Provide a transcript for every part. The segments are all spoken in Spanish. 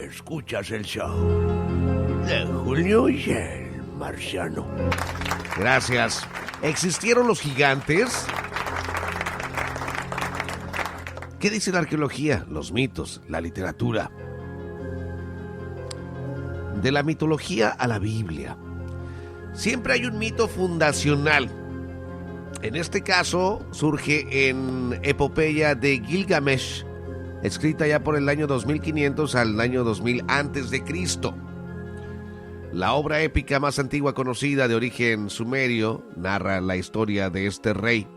Escuchas el show de Julio y el Marciano. Gracias. ¿Existieron los gigantes? ¿Qué dice la arqueología, los mitos, la literatura? De la mitología a la Biblia, siempre hay un mito fundacional. En este caso, surge en Epopeya de Gilgamesh, escrita ya por el año 2500 al año 2000 antes de Cristo. La obra épica más antigua conocida, de origen sumerio, narra la historia de este rey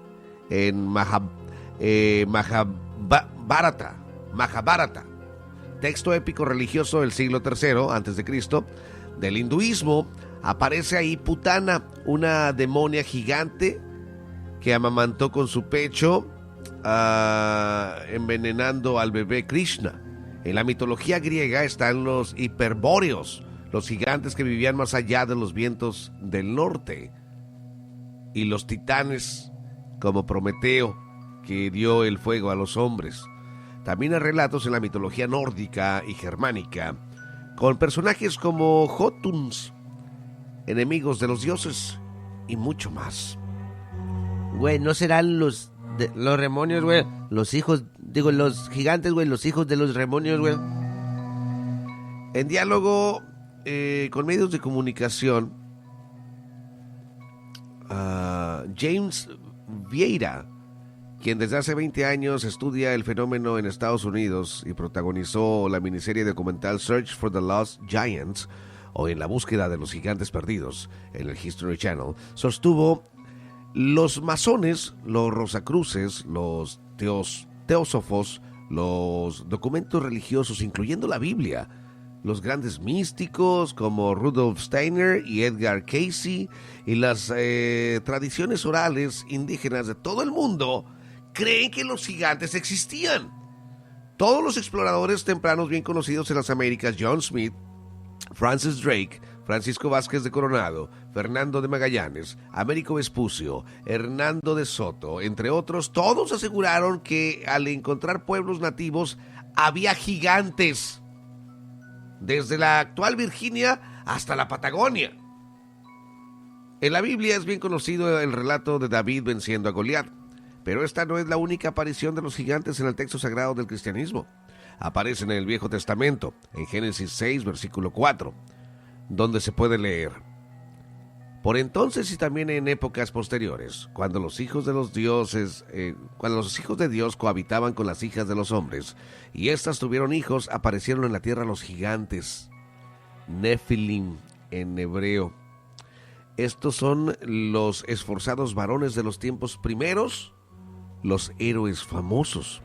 en Mahabharata, texto épico religioso del siglo III antes de Cristo. Del hinduismo aparece ahí Putana, una demonia gigante que amamantó con su pecho, envenenando al bebé Krishna. En la mitología griega están los hiperbóreos, los gigantes que vivían más allá de los vientos del norte, y los titanes como Prometeo, que dio el fuego a los hombres. También hay relatos en la mitología nórdica y germánica, con personajes como Jotuns, enemigos de los dioses, y mucho más. Güey, ¿no serán los demonios, güey? Los gigantes, güey, los hijos de los demonios, güey. En diálogo con medios de comunicación, James Vieira, quien desde hace 20 años estudia el fenómeno en Estados Unidos y protagonizó la miniserie documental Search for the Lost Giants, o En la búsqueda de los gigantes perdidos, en el History Channel, sostuvo: los masones, los rosacruces, los teósofos, los documentos religiosos, incluyendo la Biblia, los grandes místicos como Rudolf Steiner y Edgar Cayce, y las tradiciones orales indígenas de todo el mundo, creen que los gigantes existían. Todos los exploradores tempranos bien conocidos en las Américas, John Smith, Francis Drake, Francisco Vázquez de Coronado, Fernando de Magallanes, Américo Vespucio, Hernando de Soto, entre otros, todos aseguraron que al encontrar pueblos nativos había gigantes, desde la actual Virginia hasta la Patagonia. En la Biblia es bien conocido el relato de David venciendo a Goliat, pero esta no es la única aparición de los gigantes en el texto sagrado del cristianismo. Aparecen en el Viejo Testamento, en Génesis 6, versículo 4, donde se puede leer: por entonces y también en épocas posteriores, cuando los hijos de Dios cohabitaban con las hijas de los hombres, y éstas tuvieron hijos, aparecieron en la tierra los gigantes, Nefilim en hebreo. Estos son los esforzados varones de los tiempos primeros, los héroes famosos.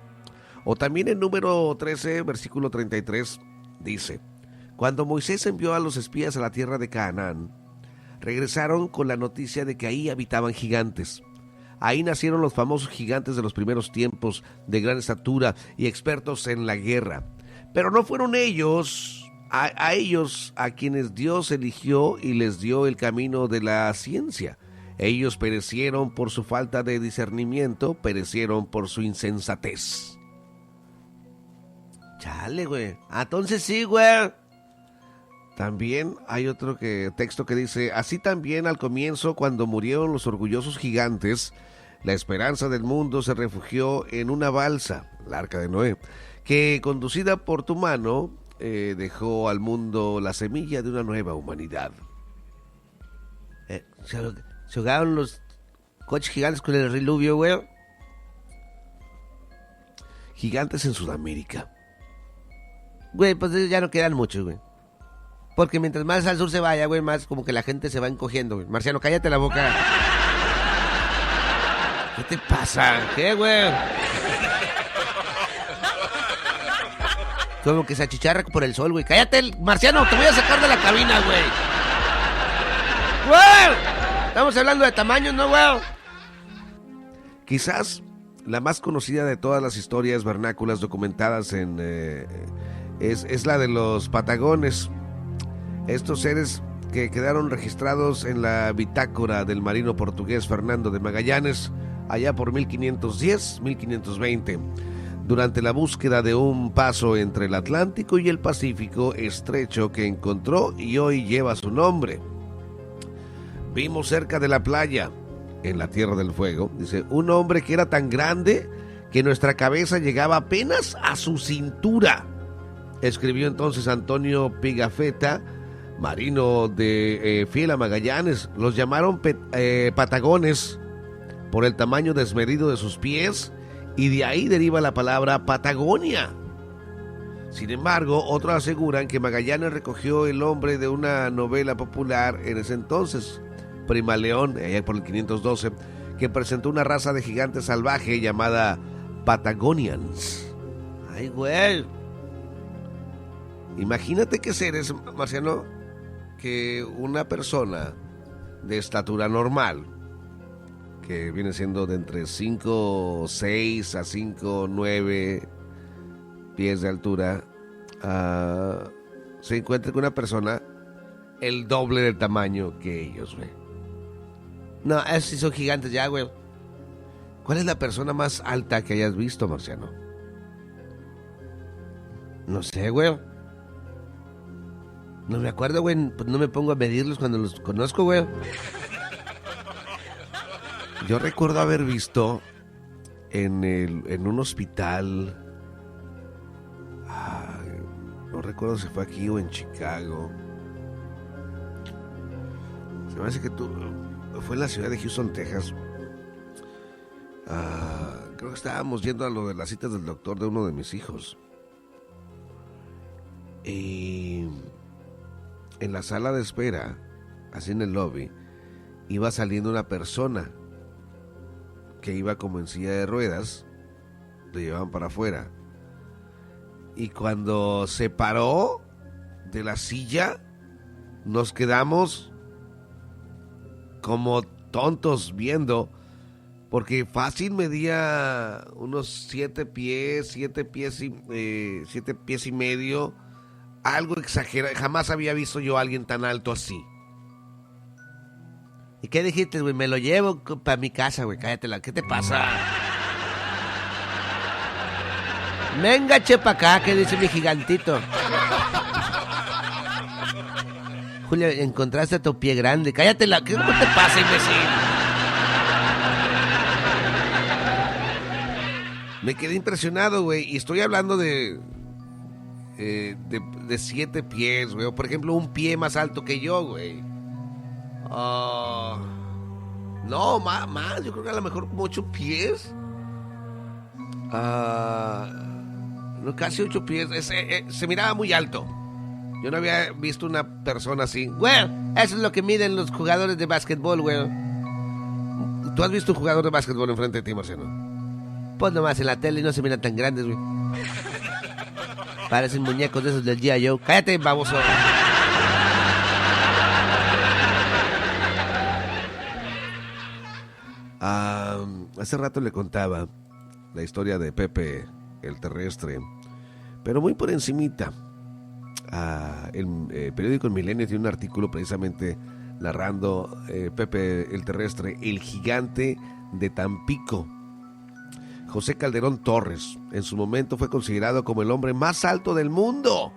O también en Número 13, versículo 33, dice: cuando Moisés envió a los espías a la tierra de Canaán, regresaron con la noticia de que ahí habitaban gigantes. Ahí nacieron los famosos gigantes de los primeros tiempos, de gran estatura y expertos en la guerra. Pero no fueron ellos, a ellos a quienes Dios eligió y les dio el camino de la ciencia. Ellos perecieron por su falta de discernimiento, perecieron por su insensatez. Chale, güey. Entonces sí, güey. También hay otro texto que dice: así también al comienzo, cuando murieron los orgullosos gigantes, la esperanza del mundo se refugió en una balsa, la Arca de Noé, que conducida por tu mano dejó al mundo la semilla de una nueva humanidad. Se ahogaron los coches gigantes con el diluvio, güey. Gigantes en Sudamérica. Güey, pues ya no quedan muchos, güey. Porque mientras más al sur se vaya, güey, más como que la gente se va encogiendo, güey. Marciano, cállate la boca. ¿Qué te pasa? ¿Qué, güey? Como que se achicharra por el sol, güey. Cállate, Marciano, te voy a sacar de la cabina, güey. ¡Güey! Estamos hablando de tamaños, ¿no, güey? Quizás la más conocida de todas las historias vernáculas documentadas es la de los patagones. Estos seres que quedaron registrados en la bitácora del marino portugués Fernando de Magallanes, allá por 1510, 1520. durante la búsqueda de un paso entre el Atlántico y el Pacífico estrecho que encontró y hoy lleva su nombre. Vimos cerca de la playa, en la Tierra del Fuego, dice, un hombre que era tan grande que nuestra cabeza llegaba apenas a su cintura. Escribió entonces Antonio Pigafetta, marino de fiel a Magallanes. Los llamaron patagones por el tamaño desmedido de sus pies, y de ahí deriva la palabra Patagonia. Sin embargo, otros aseguran que Magallanes recogió el nombre de una novela popular en ese entonces, Prima León, allá por el 512, que presentó una raza de gigantes salvaje llamada Patagonians. Ay, güey. Imagínate qué seres, Marciano, que una persona de estatura normal, que viene siendo de entre 5'6" a 5'9" pies de altura, se encuentre con una persona el doble del tamaño que ellos, güey. No, esos sí son gigantes ya, güey. ¿Cuál es la persona más alta que hayas visto, Marciano? No sé, güey. No me acuerdo, güey. Pues no me pongo a medirlos cuando los conozco, güey. Yo recuerdo haber visto en un hospital, no recuerdo si fue aquí o en Chicago. Se me hace que fue en la ciudad de Houston, Texas. Creo que estábamos yendo a lo de las citas del doctor de uno de mis hijos. Y en la sala de espera, así en el lobby, iba saliendo una persona que iba como en silla de ruedas, lo llevaban para afuera. Y cuando se paró de la silla, nos quedamos como tontos viendo, porque fácil medía unos 7 pies y medio, algo exagerado. Jamás había visto yo a alguien tan alto así. ¿Y qué dijiste, güey? Me lo llevo para mi casa, güey. Cállatela. ¿Qué te pasa? Venga, chepa acá, que dice mi gigantito. Julia, encontraste a tu pie grande. Cállatela. ¿Qué te pasa, imbécil? Me quedé impresionado, güey. Y estoy hablando de 7 pies, güey. O por ejemplo, un pie más alto que yo, güey. No, más. Yo creo que a lo mejor como 8 pies. No, casi 8 pies. Se miraba muy alto. Yo no había visto una persona así. Güey, eso es lo que miden los jugadores de básquetbol, güey. ¿Tú has visto un jugador de básquetbol enfrente de ti, Marciano? Pues nomás en la tele y no se miran tan grandes, güey. Parecen muñecos de esos del G.I. Joe. Cállate, baboso. Hace rato le contaba la historia de Pepe el Terrestre, pero muy por encimita. El periódico El Milenio tiene un artículo precisamente narrando Pepe el Terrestre, el gigante de Tampico. José Calderón Torres en su momento fue considerado como el hombre más alto del mundo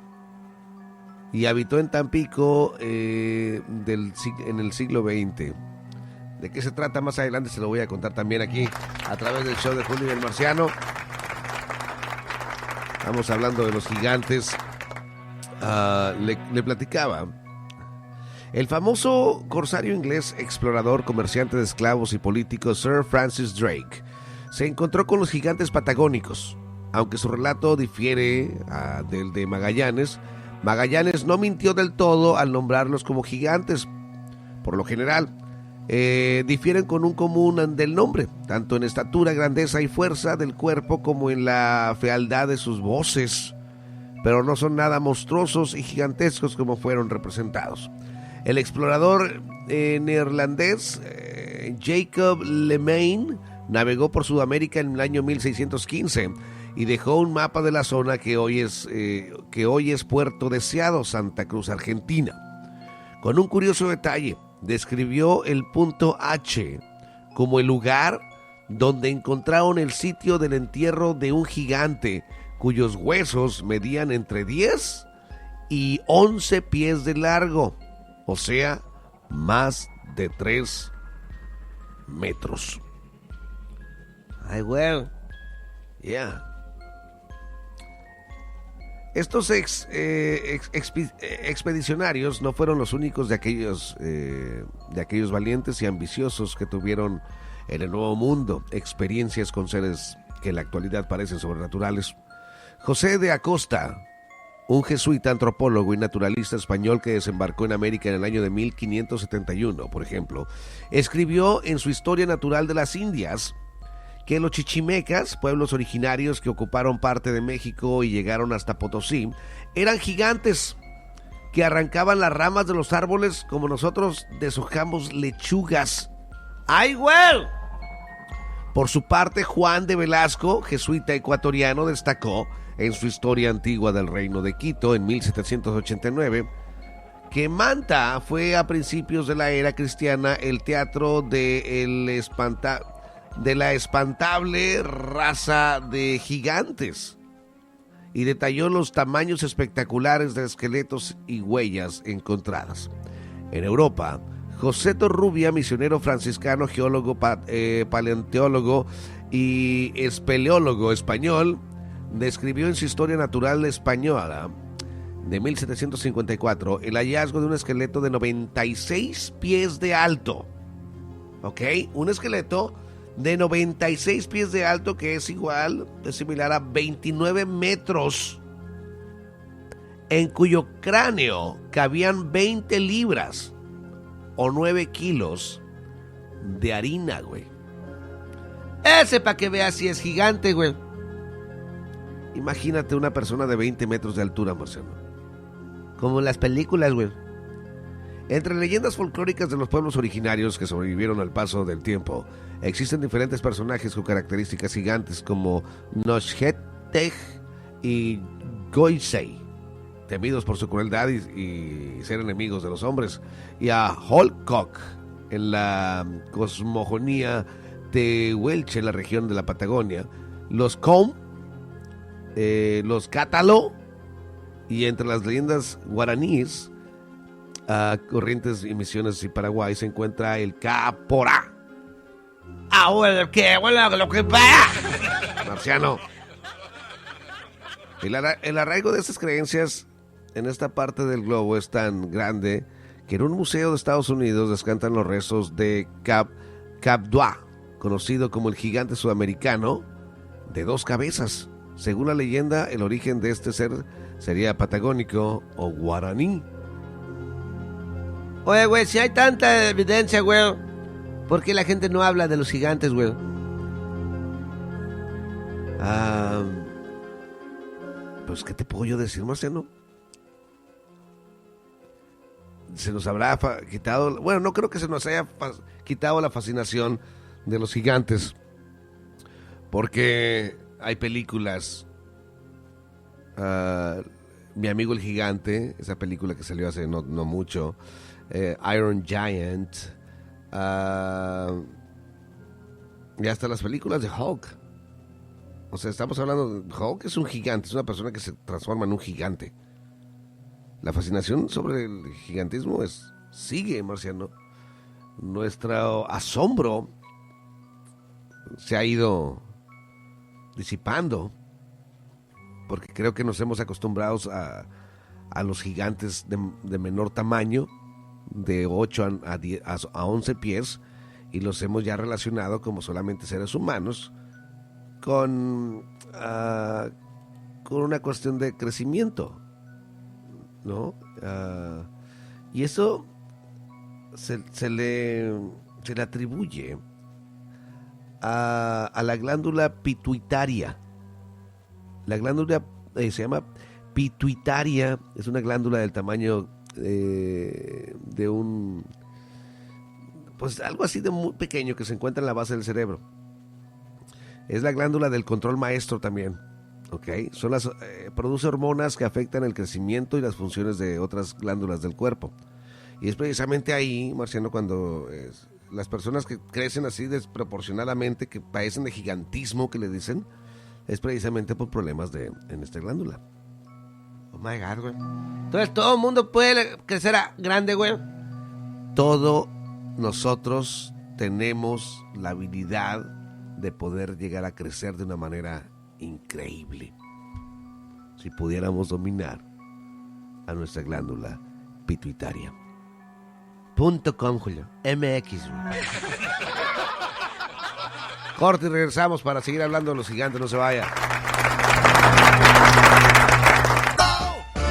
y habitó en Tampico en el siglo XX. ¿De qué se trata? Más adelante se lo voy a contar también aquí a través del show de Julio y el Marciano. Estamos hablando de los gigantes. Le platicaba. El famoso corsario inglés, explorador, comerciante de esclavos y político Sir Francis Drake se encontró con los gigantes patagónicos. Aunque su relato difiere del de Magallanes, Magallanes no mintió del todo al nombrarlos como gigantes. Por lo general, difieren con un común del nombre, tanto en estatura, grandeza y fuerza del cuerpo como en la fealdad de sus voces, pero no son nada monstruosos y gigantescos como fueron representados. El explorador neerlandés Jacob Lemaine navegó por Sudamérica en el año 1615 y dejó un mapa de la zona que hoy es Puerto Deseado, Santa Cruz, Argentina. Con un curioso detalle, describió el punto H como el lugar donde encontraron el sitio del entierro de un gigante cuyos huesos medían entre 10 y 11 pies de largo, o sea, más de 3 metros. Ay, güey. Yeah. Estos expedicionarios no fueron los únicos de aquellos valientes y ambiciosos que tuvieron en el Nuevo Mundo experiencias con seres que en la actualidad parecen sobrenaturales. José de Acosta, un jesuita, antropólogo y naturalista español que desembarcó en América en el año de 1571, por ejemplo, escribió en su Historia Natural de las Indias que los chichimecas, pueblos originarios que ocuparon parte de México y llegaron hasta Potosí, eran gigantes que arrancaban las ramas de los árboles como nosotros deshojamos lechugas. ¡Ay, güey! Por su parte, Juan de Velasco, jesuita ecuatoriano, destacó en su Historia Antigua del Reino de Quito en 1789 que Manta fue a principios de la era cristiana el teatro de la espantable raza de gigantes, y detalló los tamaños espectaculares de esqueletos y huellas encontradas. En Europa, José Torrubia, misionero franciscano, geólogo, paleontólogo y espeleólogo español, describió en su Historia Natural Española de 1754 el hallazgo de un esqueleto de 96 pies de alto. ¿Ok? Un esqueleto de 96 pies de alto que es similar a 29 metros, en cuyo cráneo cabían 20 libras o 9 kilos de harina, güey. Ese para que veas si es gigante, güey. Imagínate una persona de 20 metros de altura, Marcelo. Como en las películas, güey. Entre leyendas folclóricas de los pueblos originarios que sobrevivieron al paso del tiempo, existen diferentes personajes con características gigantes como Noshheteg y Goisei, temidos por su crueldad y ser enemigos de los hombres, y a Holcock en la cosmogonía tehuelche en la región de la Patagonia, los Com, los Cátalo, y entre las leyendas guaraníes, Corrientes y Misiones y Paraguay se encuentra el Caporá. Ah, bueno, qué bueno lo que vaya. Marciano. El arraigo de estas creencias en esta parte del globo es tan grande que en un museo de Estados Unidos descansan los restos de Cabdua, conocido como el gigante sudamericano de 2 cabezas. Según la leyenda, el origen de este ser sería patagónico o guaraní. Oye, güey, si hay tanta evidencia, güey, ¿por qué la gente no habla de los gigantes, güey? Pues, ¿qué te puedo yo decir, Marciano? Se nos habrá quitado... Bueno, no creo que se nos haya quitado la fascinación de los gigantes, porque hay películas... Mi amigo el gigante, esa película que salió hace no mucho... Iron Giant, y hasta las películas de Hulk. O sea, estamos hablando de Hulk, es un gigante, es una persona que se transforma en un gigante. La fascinación sobre el gigantismo sigue, Marciano. Nuestro asombro se ha ido disipando, porque creo que nos hemos acostumbrado a los gigantes de menor tamaño, de 8 a 11 pies, y los hemos ya relacionado como solamente seres humanos con una cuestión de crecimiento, ¿no? Y eso se le atribuye a la glándula pituitaria. La glándula se llama pituitaria, es una glándula del tamaño de un, pues algo así de muy pequeño, que se encuentra en la base del cerebro. Es la glándula del control maestro también, ¿ok? Produce hormonas que afectan el crecimiento y las funciones de otras glándulas del cuerpo. Y es precisamente ahí, Marciano, cuando las personas que crecen así desproporcionadamente, que padecen de gigantismo, que le dicen, es precisamente por problemas en esta glándula. Oh my God, güey. Entonces, ¿todo el mundo puede crecer a grande, güey? Todos nosotros tenemos la habilidad de poder llegar a crecer de una manera increíble. Si pudiéramos dominar a nuestra glándula pituitaria. .com, Julio. MX, güey. Corte y regresamos para seguir hablando de los gigantes, no se vaya.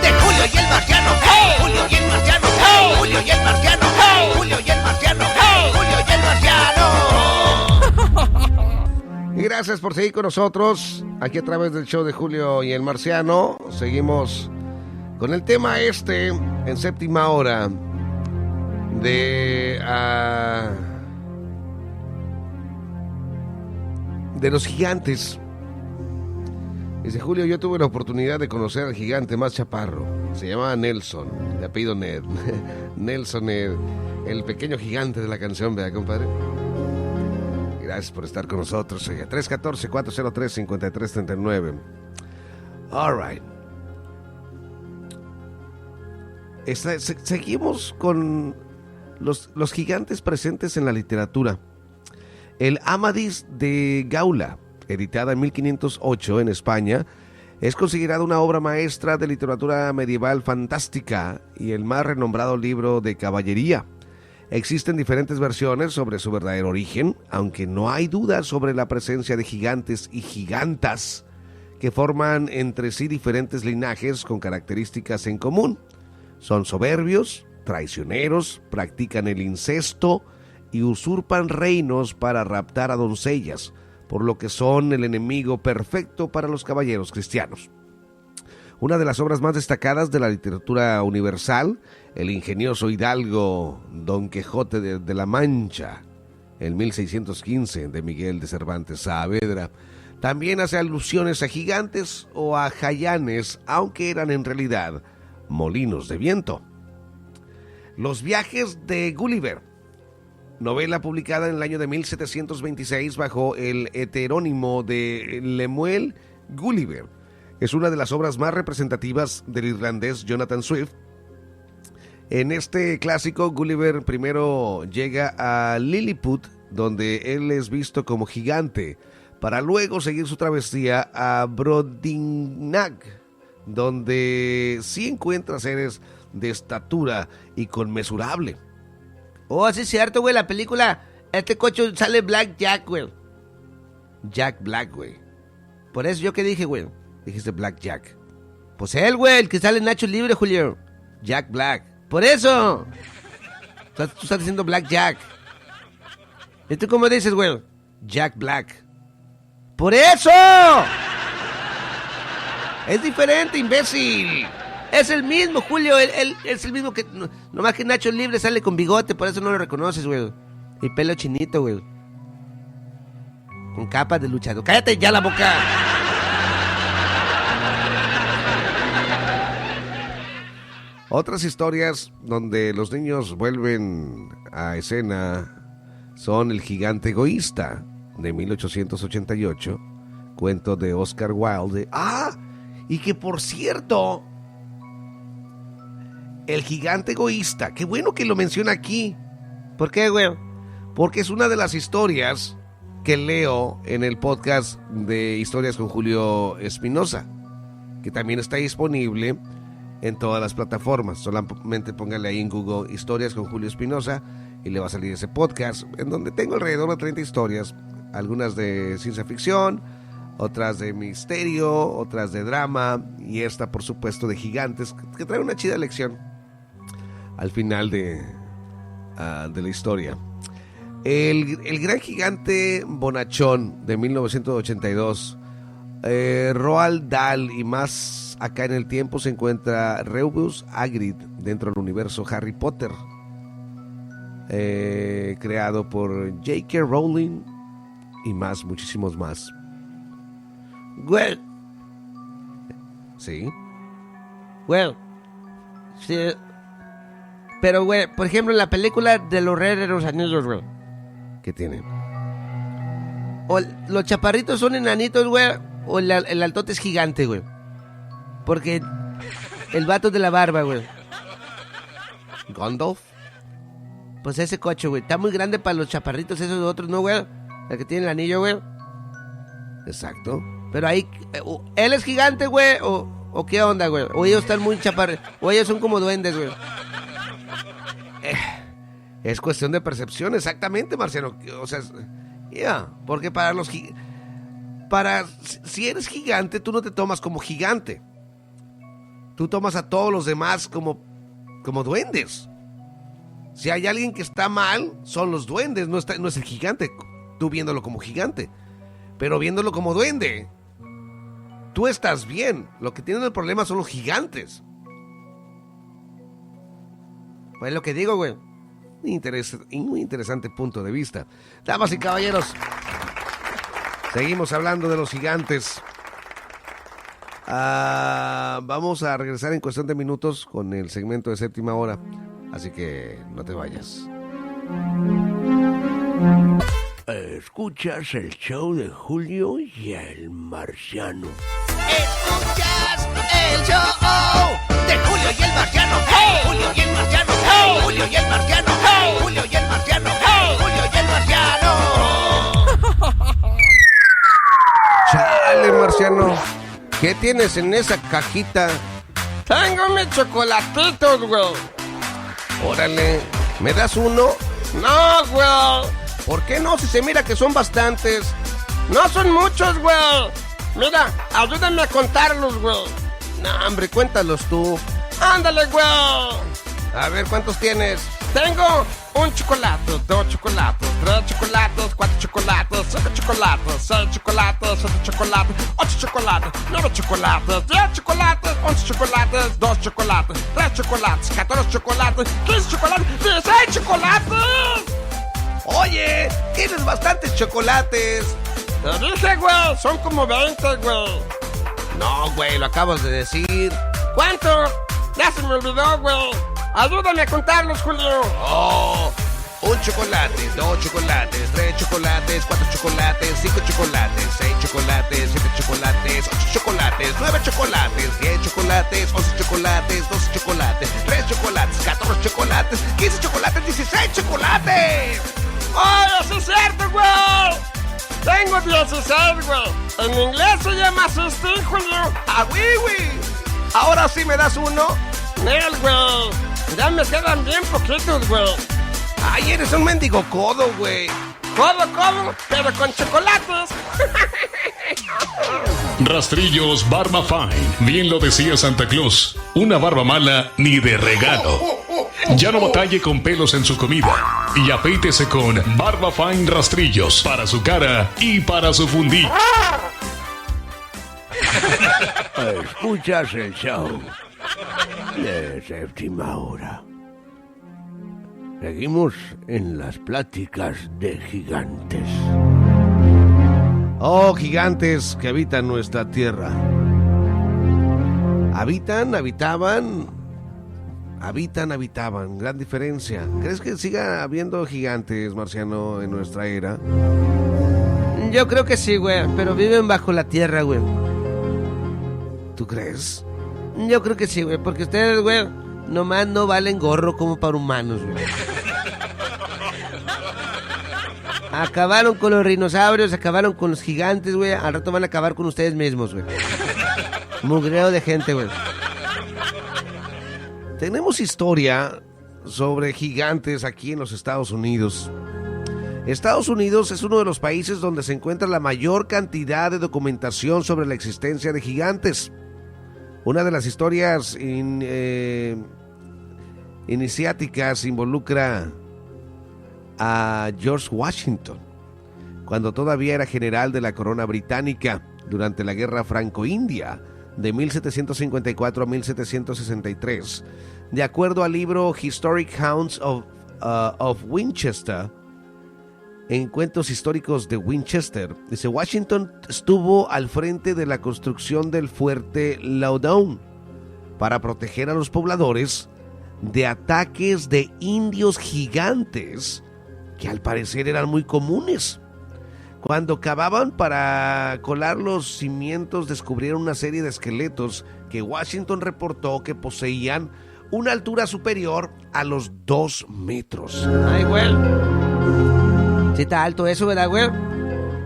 De Julio y el Marciano, hey, Julio y el Marciano, hey, Julio y el Marciano, hey, Julio y el Marciano, hey, Julio y el Marciano. Y gracias por seguir con nosotros aquí a través del show de Julio y el Marciano. Seguimos con el tema en séptima hora de los gigantes. Dice Julio, yo tuve la oportunidad de conocer al gigante más chaparro. Se llamaba Nelson, de apellido Ned. Nelson Ned, el pequeño gigante de la canción, ¿verdad, compadre? Gracias por estar con nosotros. 314-403-5339. All right. Seguimos con los gigantes presentes en la literatura. El Amadís de Gaula, editada en 1508 en España, es considerada una obra maestra de literatura medieval fantástica y el más renombrado libro de caballería. Existen diferentes versiones sobre su verdadero origen, aunque no hay duda sobre la presencia de gigantes y gigantas que forman entre sí diferentes linajes con características en común. Son soberbios, traicioneros, practican el incesto y usurpan reinos para raptar a doncellas, por lo que son el enemigo perfecto para los caballeros cristianos. Una de las obras más destacadas de la literatura universal, el ingenioso hidalgo Don Quijote de la Mancha, en 1615, de Miguel de Cervantes Saavedra, también hace alusiones a gigantes o a jayanes, aunque eran en realidad molinos de viento. Los viajes de Gulliver, novela publicada en el año de 1726 bajo el heterónimo de Lemuel Gulliver, es una de las obras más representativas del irlandés Jonathan Swift. En este clásico, Gulliver primero llega a Lilliput, donde él es visto como gigante, para luego seguir su travesía a Brobdingnag, donde sí encuentra seres de estatura y conmensurable. Oh, sí es cierto, güey, la película, cocho sale Black Jack, güey. Jack Black, güey. Por eso yo que dije, güey. Dijiste Black Jack. Pues él, güey, el que sale en Nacho Libre, Julio. Jack Black. Por eso. Tú estás diciendo Black Jack. ¿Y tú cómo dices, güey? Jack Black. ¡Por eso! Es diferente, imbécil. Es el mismo, Julio. Él es el mismo que... Nomás que Nacho Libre sale con bigote, por eso no lo reconoces, güey. Y pelo chinito, güey. Con capas de luchador. ¡Cállate ya la boca! Otras historias donde los niños vuelven a escena son El gigante egoísta, de 1888, cuento de Oscar Wilde. Y que por cierto, El gigante egoísta, qué bueno que lo menciona aquí. ¿Por qué, güey? Porque es una de las historias que leo en el podcast de Historias con Julio Espinosa, que también está disponible en todas las plataformas. Solamente póngale ahí en Google Historias con Julio Espinosa y le va a salir ese podcast, en donde tengo alrededor de 30 historias, algunas de ciencia ficción, otras de misterio, otras de drama, y esta por supuesto de gigantes, que trae una chida lección al final de la historia. El gran gigante bonachón de 1982, Roald Dahl, y más acá en el tiempo se encuentra Rubeus Hagrid dentro del universo Harry Potter, creado por J.K. Rowling y muchísimos más. Güey. Sí. Güey. Sí. Pero, güey, por ejemplo, en la película de los Reyes de los Anillos, güey, ¿Qué tiene? O los chaparritos son enanitos, güey, o el altote es gigante, güey. Porque el vato de la barba, güey. ¿Gandalf? Pues ese coche, güey, está muy grande para los chaparritos esos otros, ¿no, güey? El que tiene el anillo, güey. Exacto. Pero ahí, ¿él es gigante, güey? ¿O qué onda, güey? ¿O ellos están muy chaparritos? ¿O ellos son como duendes, güey? Es cuestión de percepción, exactamente, Marciano. O sea, porque si eres gigante, tú no te tomas como gigante. Tú tomas a todos los demás como duendes. Si hay alguien que está mal, son los duendes, no es el gigante. Tú viéndolo como gigante. Pero viéndolo como duende, tú estás bien. Lo que tienen el problema son los gigantes. Pues lo que digo, güey. Muy interesante punto de vista. Damas y caballeros, seguimos hablando de los gigantes. Vamos a regresar en cuestión de minutos con el segmento de Séptima Hora. Así que no te vayas. Escuchas el show de Julio y el Marciano. Escuchas el show de Julio y el Marciano. ¡Hey! Julio y el Marciano. ¡Hey! Julio y el Marciano. ¡Hey! Julio y el Marciano. ¡Hey! Julio y el Marciano. Chale, Marciano. ¿Qué tienes en esa cajita? Tengo mis chocolatitos, güey. Órale, ¿me das uno? No, güey. ¿Por qué no? Si se mira que son bastantes. No son muchos, güey. Mira, ayúdame a contarlos, güey. No, hombre, cuéntalos tú. Ándale, güey. A ver, ¿cuántos tienes? Tengo un chocolate, 2 chocolates, 3 chocolates, 4 chocolates, 5 chocolates, 6 chocolates, 7 chocolates, 8 chocolates, 9 chocolates, 10 chocolates, 11 chocolates, 2 chocolates, 3 chocolates, 14 chocolates, 15 chocolates, 16 chocolates. Oye, tienes bastantes chocolates. Te dije, güey, son como 20, güey. No, güey, lo acabas de decir. ¿Cuánto? Ya se me olvidó, güey. Ayúdame a contarlos, Julio. Oh, un chocolate, 2 chocolates, 3 chocolates, 4 chocolates, 5 chocolates, 6 chocolates, 7 chocolates, 8 chocolates, 9 chocolates, 10 chocolates, 11 chocolates, 12 chocolates, 3 chocolates, 14 chocolates, 15 chocolates, 16 chocolates. ¡Ay, eso es cierto, güey! Tengo 16, güey. En inglés se llama 16, Julio. ¡Ah, güey! Ahora sí me das uno. Nel, güey. Ya me quedan bien poquitos, güey. Ay, eres un mendigo codo, güey. Codo, pero con chocolates. Rastrillos Barba Fine. Bien lo decía Santa Claus. Una barba mala ni de regalo. Ya no batalle con pelos en su comida. Y afeítese con Barba Fine Rastrillos. Para su cara y para su fundillo. Escuchas el show de Séptima Hora. Seguimos en las pláticas de gigantes. Oh, gigantes que habitan nuestra tierra. Habitaban. Gran diferencia. ¿Crees que siga habiendo gigantes, Marciano, en nuestra era? Yo creo que sí, güey, pero viven bajo la tierra, güey. ¿Tú crees? Yo creo que sí, güey, porque ustedes, güey, nomás no valen gorro como para humanos, güey. Acabaron con los dinosaurios, acabaron con los gigantes, güey. Al rato van a acabar con ustedes mismos, güey. Mugreo de gente, güey. Tenemos historia sobre gigantes aquí en los Estados Unidos. Estados Unidos es uno de los países donde se encuentra la mayor cantidad de documentación sobre la existencia de gigantes. Una de las historias iniciáticas involucra a George Washington, cuando todavía era general de la corona británica durante la guerra franco-india de 1754 a 1763. De acuerdo al libro Historic Haunts of Winchester, Encuentros históricos de Winchester, dice: Washington estuvo al frente de la construcción del fuerte Loudoun para proteger a los pobladores de ataques de indios gigantes que al parecer eran muy comunes. Cuando cavaban para colar los cimientos, descubrieron una serie de esqueletos que Washington reportó que poseían una altura superior a los 2 metros. Ay, güey. Sí está alto eso, ¿verdad, güey?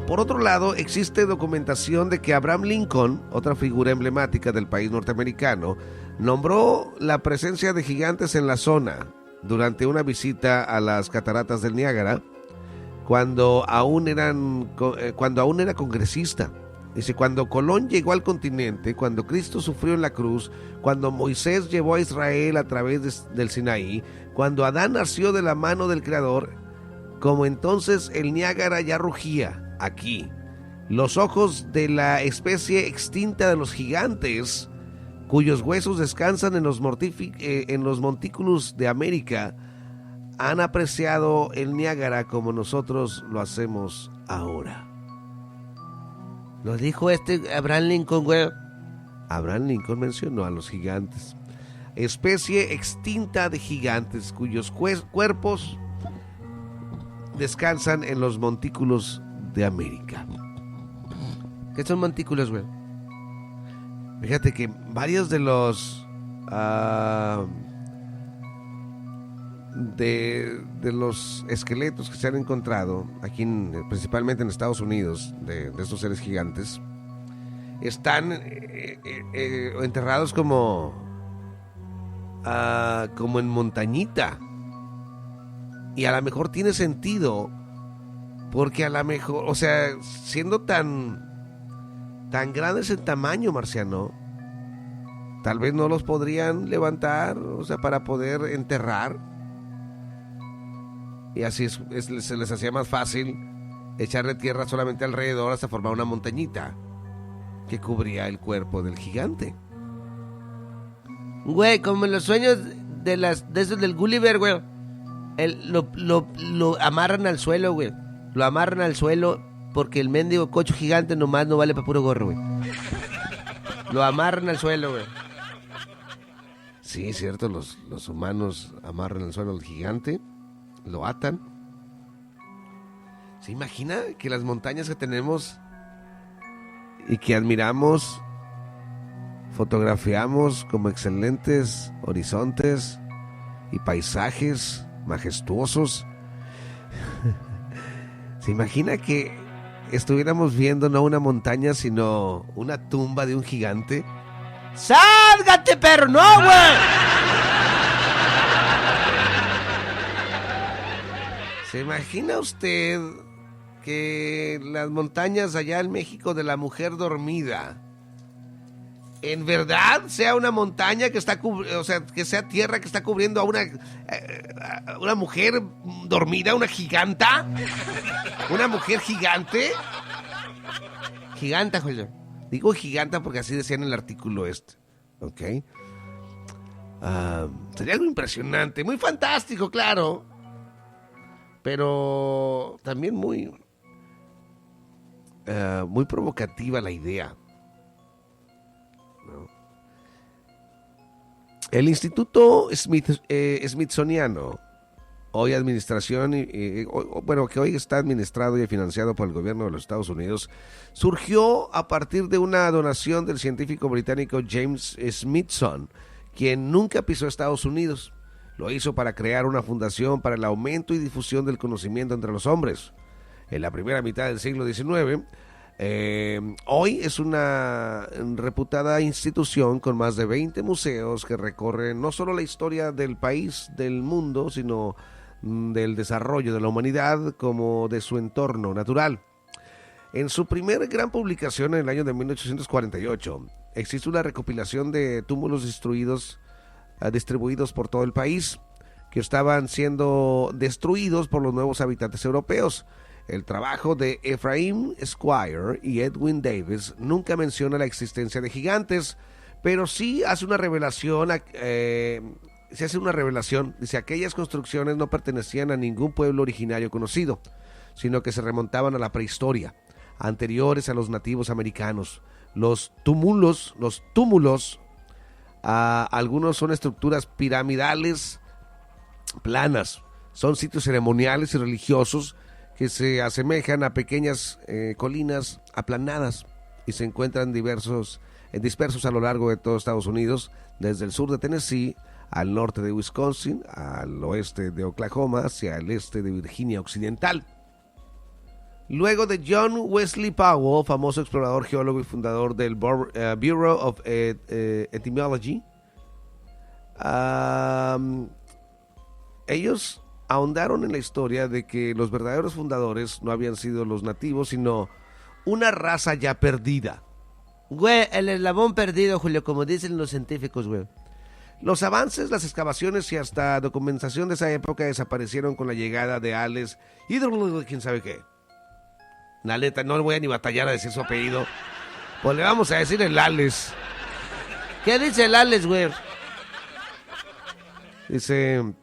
Por otro lado, existe documentación de que Abraham Lincoln, otra figura emblemática del país norteamericano, nombró la presencia de gigantes en la zona durante una visita a las cataratas del Niágara, cuando aún era congresista. Dice, cuando Colón llegó al continente, cuando Cristo sufrió en la cruz, cuando Moisés llevó a Israel a través del Sinaí, cuando Adán nació de la mano del Creador, como entonces el Niágara ya rugía aquí. Los ojos de la especie extinta de los gigantes, cuyos huesos descansan en los montículos de América, han apreciado el Niágara como nosotros lo hacemos ahora. Lo dijo Abraham Lincoln, güey. Abraham Lincoln mencionó a los gigantes. Especie extinta de gigantes cuyos cuerpos descansan en los montículos de América. ¿Qué son montículos, güey? Fíjate que varios de los de los esqueletos que se han encontrado aquí, principalmente en Estados Unidos, de estos seres gigantes, están enterrados como en montañita. Y a lo mejor tiene sentido, porque a lo mejor, o sea, siendo tan grandes en tamaño, Marciano, tal vez no los podrían levantar, o sea, para poder enterrar. Y así se les hacía más fácil echarle tierra solamente alrededor hasta formar una montañita que cubría el cuerpo del gigante. Güey, como en los sueños de esos del Gulliver, güey. Lo amarran al suelo, güey. Lo amarran al suelo porque el mendigo cocho gigante nomás no vale para puro gorro, güey. Lo amarran al suelo, güey. Sí, es cierto, los humanos amarran al suelo al gigante, lo atan. ¿Se imagina que las montañas que tenemos y que admiramos, fotografiamos como excelentes horizontes y paisajes majestuosos? ¿Se imagina que estuviéramos viendo no una montaña, sino una tumba de un gigante? ¡Sálgate, perro! ¡No, güey! ¿Se imagina usted que las montañas allá en México de la mujer dormida, en verdad sea una montaña que está o sea, que sea tierra que está cubriendo a una mujer dormida, una giganta? ¿Una mujer gigante? Giganta, güey. Digo giganta porque así decía en el artículo ¿ok? Sería algo impresionante, muy fantástico, claro, pero también muy provocativa la idea, ¿no? El Instituto Smithsoniano, hoy administración, que hoy está administrado y financiado por el gobierno de los Estados Unidos, surgió a partir de una donación del científico británico James Smithson, quien nunca pisó Estados Unidos. Lo hizo para crear una fundación para el aumento y difusión del conocimiento entre los hombres. En la primera mitad del siglo XIX, hoy es una reputada institución con más de 20 museos que recorren no solo la historia del país, del mundo, sino del desarrollo de la humanidad como de su entorno natural. En su primer gran publicación en el año de 1848, existe una recopilación de túmulos distribuidos por todo el país, que estaban siendo destruidos por los nuevos habitantes europeos. El trabajo de Ephraim Squire y Edwin Davis nunca menciona la existencia de gigantes, pero sí hace una revelación. Dice, aquellas construcciones no pertenecían a ningún pueblo originario conocido, sino que se remontaban a la prehistoria, anteriores a los nativos americanos. Los túmulos, algunos son estructuras piramidales planas, Son sitios ceremoniales y religiosos que se asemejan a pequeñas colinas aplanadas y se encuentran dispersos a lo largo de todo Estados Unidos, desde el sur de Tennessee al norte de Wisconsin, al oeste de Oklahoma, hacia el este de Virginia Occidental. Luego de John Wesley Powell, famoso explorador, geólogo y fundador del Bureau of Etymology, ellos ahondaron en la historia de que los verdaderos fundadores no habían sido los nativos, sino una raza ya perdida. Güey, el eslabón perdido, Julio, como dicen los científicos, güey. Los avances, las excavaciones y hasta documentación de esa época desaparecieron con la llegada de Ales y quién sabe qué. La neta, no le voy a ni batallar a decir su apellido. Pues le vamos a decir el Ales. ¿Qué dice el Ales, güey? Dice...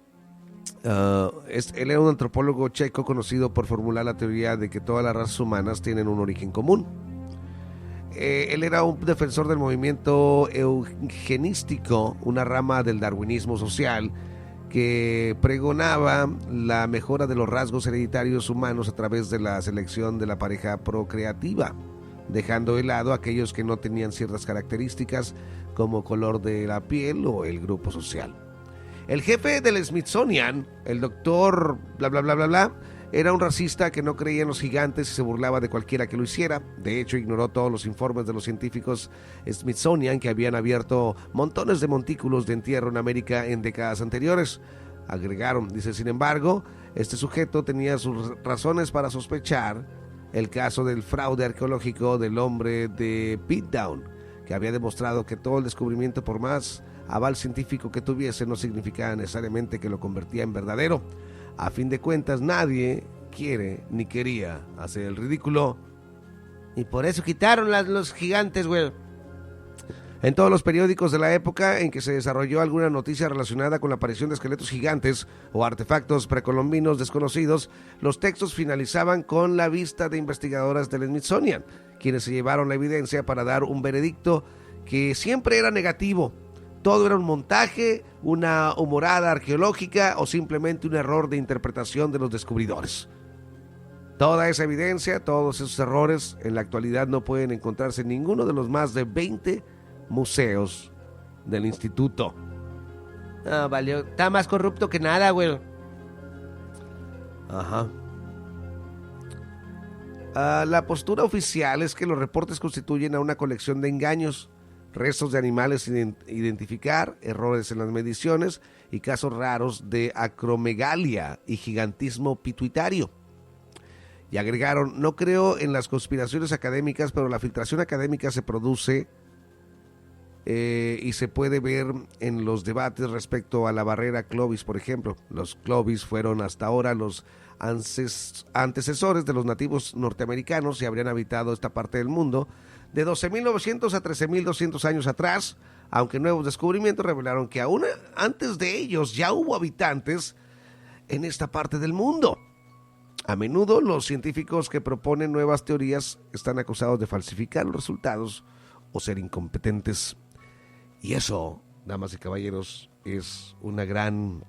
él era un antropólogo checo conocido por formular la teoría de que todas las razas humanas tienen un origen común. Él era un defensor del movimiento eugenístico, una rama del darwinismo social que pregonaba la mejora de los rasgos hereditarios humanos a través de la selección de la pareja procreativa, dejando de lado a aquellos que no tenían ciertas características como color de la piel o el grupo social. El jefe del Smithsonian, el doctor bla bla bla bla bla, era un racista que no creía en los gigantes y se burlaba de cualquiera que lo hiciera. De hecho, ignoró todos los informes de los científicos Smithsonian que habían abierto montones de montículos de entierro en América en décadas anteriores. Agregaron, dice, sin embargo, este sujeto tenía sus razones para sospechar el caso del fraude arqueológico del hombre de Piltdown, que había demostrado que todo el descubrimiento, por más aval científico que tuviese, no significaba necesariamente que lo convertía en verdadero. A fin de cuentas, nadie quiere ni quería hacer el ridículo. Y por eso quitaron los gigantes, güey. En todos los periódicos de la época en que se desarrolló alguna noticia relacionada con la aparición de esqueletos gigantes o artefactos precolombinos desconocidos, los textos finalizaban con la vista de investigadoras del Smithsonian, quienes se llevaron la evidencia para dar un veredicto que siempre era negativo. Todo era un montaje, una humorada arqueológica o simplemente un error de interpretación de los descubridores. Toda esa evidencia, todos esos errores, en la actualidad no pueden encontrarse en ninguno de los más de 20 museos del instituto. No, valió. Está más corrupto que nada, güey. Ajá. La postura oficial es que los reportes constituyen a una colección de engaños, restos de animales sin identificar, errores en las mediciones y casos raros de acromegalia y gigantismo pituitario. Y agregaron, no creo en las conspiraciones académicas, pero la filtración académica se produce y se puede ver en los debates respecto a la barrera Clovis, por ejemplo. Los Clovis fueron hasta ahora los antecesores de los nativos norteamericanos y habrían habitado esta parte del mundo de 12.900 a 13.200 años atrás, aunque nuevos descubrimientos revelaron que aún antes de ellos ya hubo habitantes en esta parte del mundo. A menudo los científicos que proponen nuevas teorías están acusados de falsificar los resultados o ser incompetentes. Y eso, damas y caballeros, es una gran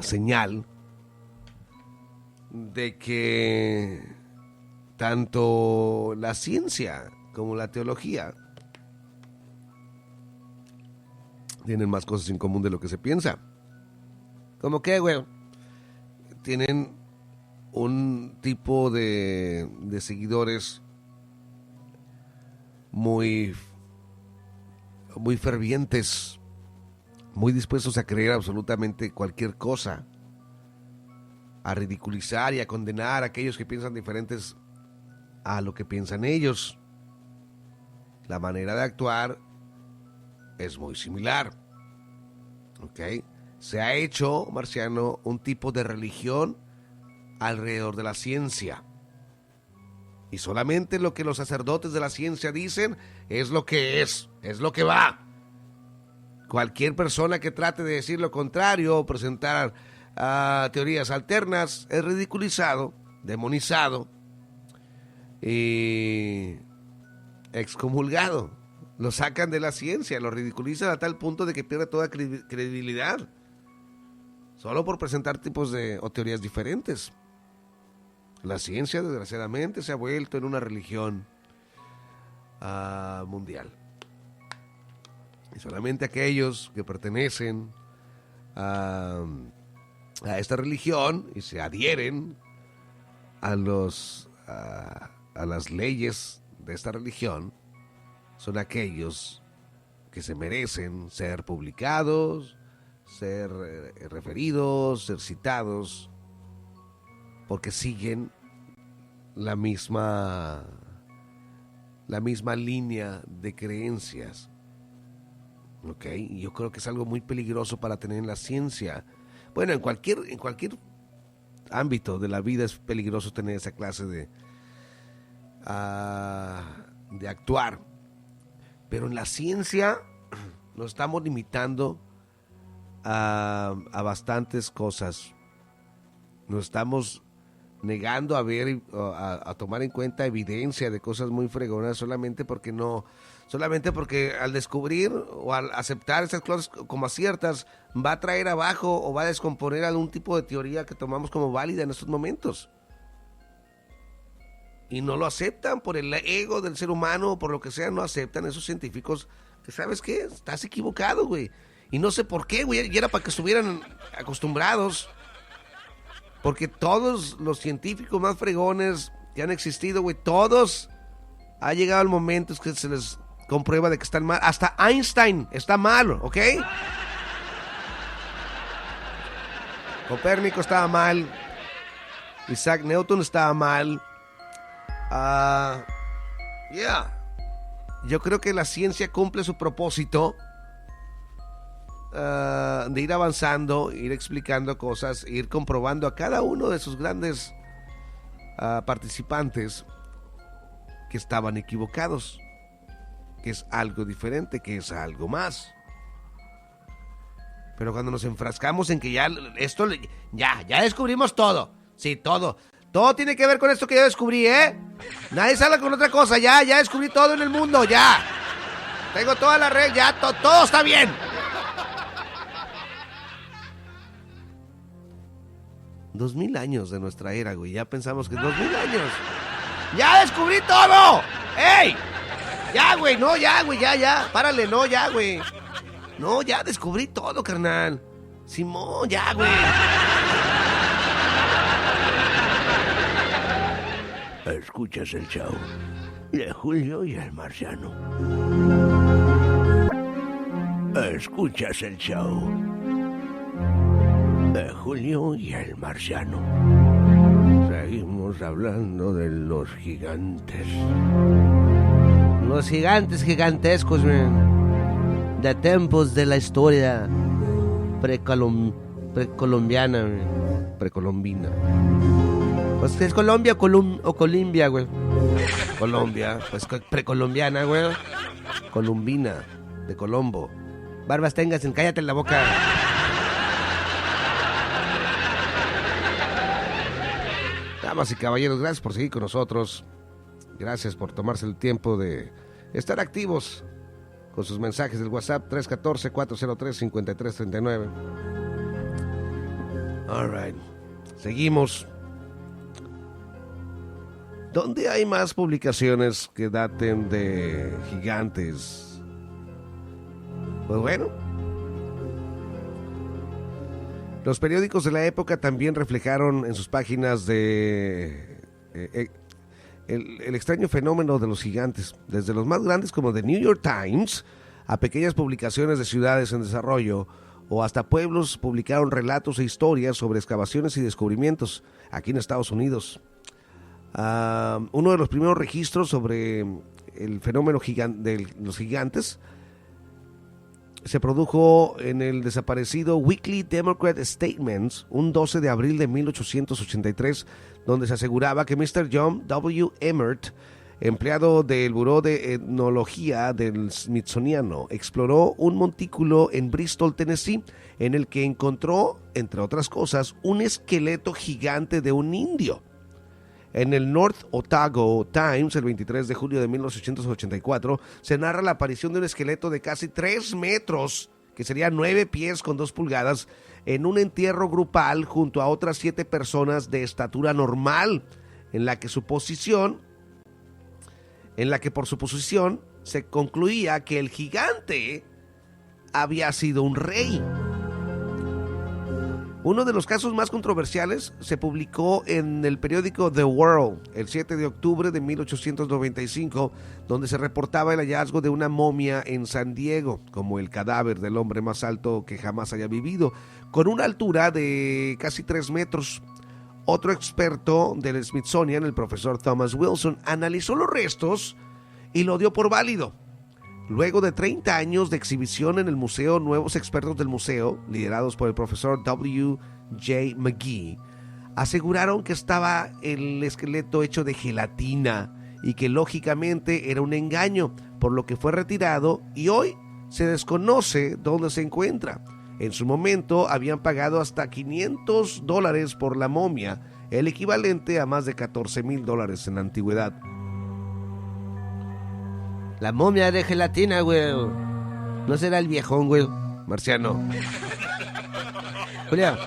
señal de que tanto la ciencia como la teología tienen más cosas en común de lo que se piensa. ¿Cómo qué, güey? Tienen un tipo de seguidores muy fervientes, muy dispuestos a creer absolutamente cualquier cosa, a ridiculizar y a condenar a aquellos que piensan diferentes a lo que piensan ellos. La manera de actuar es muy similar. ¿Ok? Se ha hecho, Marciano, un tipo de religión alrededor de la ciencia. Y solamente lo que los sacerdotes de la ciencia dicen es lo que es lo que va. Cualquier persona que trate de decir lo contrario o presentar teorías alternas es ridiculizado, demonizado y excomulgado. Lo sacan de la ciencia, lo ridiculizan a tal punto de que pierde toda credibilidad. solo por presentar tipos o teorías diferentes. La ciencia, desgraciadamente, se ha vuelto en una religión mundial. Y solamente aquellos que pertenecen a esta religión y se adhieren a las leyes de esta religión son aquellos que se merecen ser publicados, ser referidos, ser citados, porque siguen la misma línea de creencias. ¿Ok? Y yo creo que es algo muy peligroso para tener en la ciencia. Bueno, en cualquier ámbito de la vida es peligroso tener esa clase de actuar. Pero en la ciencia nos estamos limitando a bastantes cosas. Nos estamos negando a ver, a tomar en cuenta evidencia de cosas muy fregonas solamente porque al descubrir o al aceptar esas cosas como ciertas, va a traer abajo o va a descomponer algún tipo de teoría que tomamos como válida en estos momentos. Y no lo aceptan por el ego del ser humano o por lo que sea, no aceptan esos científicos que, ¿sabes qué? Estás equivocado, güey. Y no sé por qué, güey, y era para que estuvieran acostumbrados. Porque todos los científicos más fregones que han existido, güey, todos ha llegado el momento en que se les comprueba de que están mal. Hasta Einstein está mal, ¿ok? Copérnico estaba mal. Isaac Newton estaba mal. Yo creo que la ciencia cumple su propósito de ir avanzando, ir explicando cosas, ir comprobando a cada uno de sus grandes participantes que estaban equivocados, que es algo diferente, que es algo más. Pero cuando nos enfrascamos en que ya descubrimos todo, sí, todo tiene que ver con esto que yo descubrí, nadie sale con otra cosa, ya descubrí todo en el mundo, ya tengo toda la red, ya todo está bien. $2000 años de nuestra era, güey. Ya pensamos que 2000 años. ¡Ya descubrí todo! ¡Ey! Ya, güey, no, ya, güey, ya. Párale, no, ya, güey. No, ya descubrí todo, carnal. Simón, ya, güey. Escuchas el show de Julio y el Marciano. Escuchas el show de Julio y el Marciano. Seguimos hablando de los gigantes. Los gigantes gigantescos, man. De tiempos de la historia precolombiana, man. Precolombina. Pues es Colombia o Colombia, güey. Colombia, pues precolombiana, güey. Colombina, de Colombo. Barbas tengas, cállate en la boca. Damas y caballeros, gracias por seguir con nosotros. Gracias por tomarse el tiempo de estar activos con sus mensajes del WhatsApp 314-403-5339. All right. Seguimos. ¿Dónde hay más publicaciones que daten de gigantes? Pues bueno, los periódicos de la época también reflejaron en sus páginas el extraño fenómeno de los gigantes, desde los más grandes como The New York Times a pequeñas publicaciones de ciudades en desarrollo o hasta pueblos publicaron relatos e historias sobre excavaciones y descubrimientos aquí en Estados Unidos. Uno de los primeros registros sobre el fenómeno de los gigantes se produjo en el desaparecido Weekly Democrat Statements, un 12 de abril de 1883, donde se aseguraba que Mr. John W. Emmert, empleado del Buró de Etnología del Smithsoniano, exploró un montículo en Bristol, Tennessee, en el que encontró, entre otras cosas, un esqueleto gigante de un indio. En el North Otago Times, el 23 de julio de 1884, se narra la aparición de un esqueleto de casi 3 metros que sería 9 pies con 2 pulgadas, en un entierro grupal junto a otras 7 personas de estatura normal, en la que por su posición se concluía que el gigante había sido un rey. Uno de los casos más controversiales se publicó en el periódico The World el 7 de octubre de 1895, donde se reportaba el hallazgo de una momia en San Diego, como el cadáver del hombre más alto que jamás haya vivido, con una altura de casi 3 metros. Otro experto del Smithsonian, el profesor Thomas Wilson, analizó los restos y lo dio por válido. Luego de 30 años de exhibición en el museo, nuevos expertos del museo, liderados por el profesor W. J. McGee, aseguraron que estaba el esqueleto hecho de gelatina y que lógicamente era un engaño, por lo que fue retirado y hoy se desconoce dónde se encuentra. En su momento habían pagado hasta $500 por la momia, el equivalente a más de $14,000 en la antigüedad. La momia de gelatina, güey. ¿No será el viejón, güey? Marciano. Julio,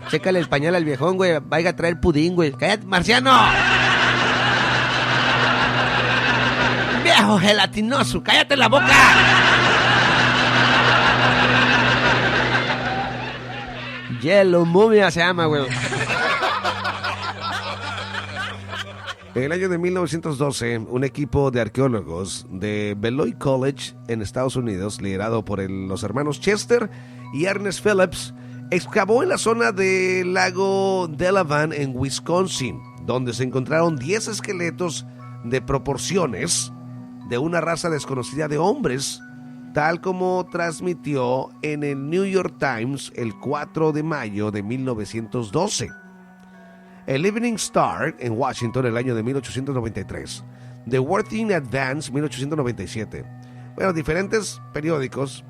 chécale el pañal al viejón, güey. Vaya a traer pudín, güey. ¡Cállate, Marciano! ¡Viejo gelatinoso! ¡Cállate la boca! Hielo momia se llama, güey. En el año de 1912, un equipo de arqueólogos de Beloit College en Estados Unidos, liderado por los hermanos Chester y Ernest Phillips, excavó en la zona del lago Delavan en Wisconsin, donde se encontraron 10 esqueletos de proporciones de una raza desconocida de hombres, tal como transmitió en el New York Times el 4 de mayo de 1912. El Evening Star en Washington el año de 1893, The Worthing Advance 1897. Bueno, diferentes periódicos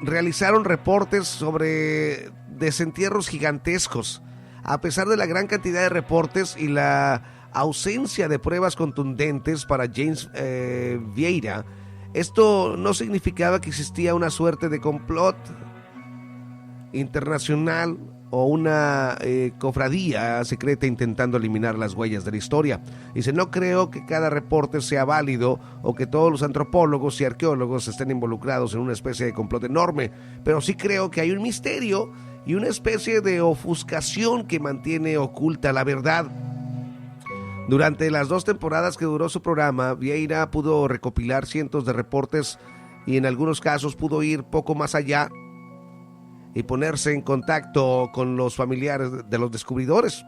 realizaron reportes sobre desentierros gigantescos. A pesar de la gran cantidad de reportes y la ausencia de pruebas contundentes para James Vieira, esto no significaba que existía una suerte de complot internacional o una cofradía secreta intentando eliminar las huellas de la historia. Dice, no creo que cada reporte sea válido o que todos los antropólogos y arqueólogos estén involucrados en una especie de complot enorme, pero sí creo que hay un misterio y una especie de ofuscación que mantiene oculta la verdad. Durante las 2 temporadas que duró su programa, Vieira pudo recopilar cientos de reportes y en algunos casos pudo ir poco más allá y ponerse en contacto con los familiares de los descubridores.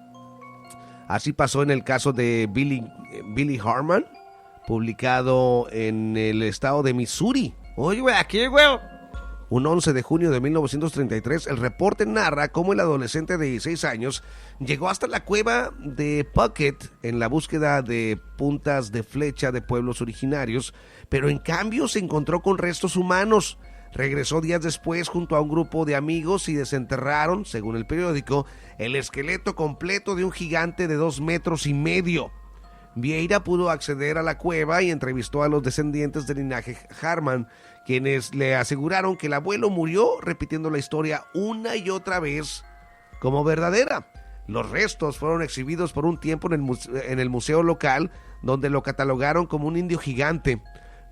Así pasó en el caso de Billy Harman, publicado en el estado de Missouri. Oye, güey, aquí, güey. Un 11 de junio de 1933, el reporte narra cómo el adolescente de 16 años llegó hasta la cueva de Puckett en la búsqueda de puntas de flecha de pueblos originarios, pero en cambio se encontró con restos humanos. Regresó días después junto a un grupo de amigos y desenterraron, según el periódico, el esqueleto completo de un gigante de 2,5 metros. Vieira pudo acceder a la cueva y entrevistó a los descendientes del linaje Harman, quienes le aseguraron que el abuelo murió repitiendo la historia una y otra vez como verdadera. Los restos fueron exhibidos por un tiempo en el museo local, donde lo catalogaron como un indio gigante.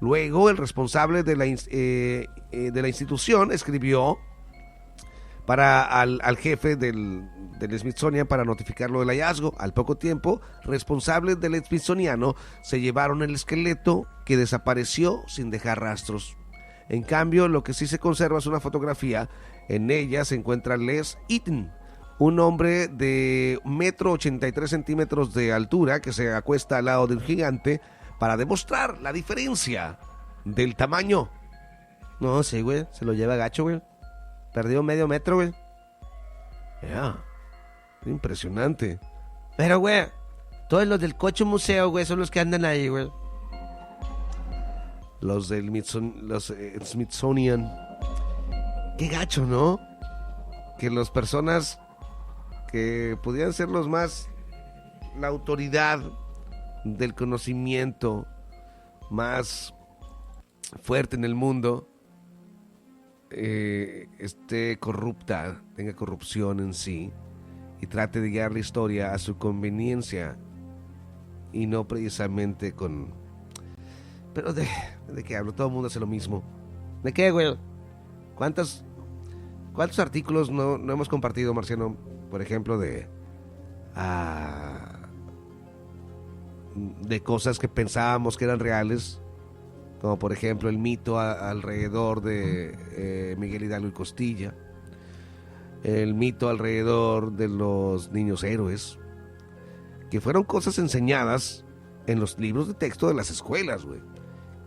Luego, el responsable de la institución escribió al jefe del Smithsonian para notificarlo del hallazgo. Al poco tiempo, responsables del Smithsoniano se llevaron el esqueleto, que desapareció sin dejar rastros. En cambio, lo que sí se conserva es una fotografía. En ella se encuentra Les Eaton, un hombre de 1,83 metros de altura que se acuesta al lado del gigante para demostrar la diferencia del tamaño. No, sí, güey, se lo lleva gacho, güey. Perdió 0,5 metro, güey. Impresionante. Pero, güey, todos los del coche museo, güey, son los que andan ahí, güey. Los del Smithsonian. Qué gacho, ¿no? Que las personas que podían ser los más... la autoridad del conocimiento más fuerte en el mundo esté corrupta, tenga corrupción en sí y trate de guiar la historia a su conveniencia y no precisamente con... Pero ¿de qué hablo? Todo el mundo hace lo mismo. ¿De qué, güey? ¿Cuántos artículos no hemos compartido, Marciano? Por ejemplo, de cosas que pensábamos que eran reales, como por ejemplo el mito alrededor de Miguel Hidalgo y Costilla, el mito alrededor de los niños héroes, que fueron cosas enseñadas en los libros de texto de las escuelas, güey,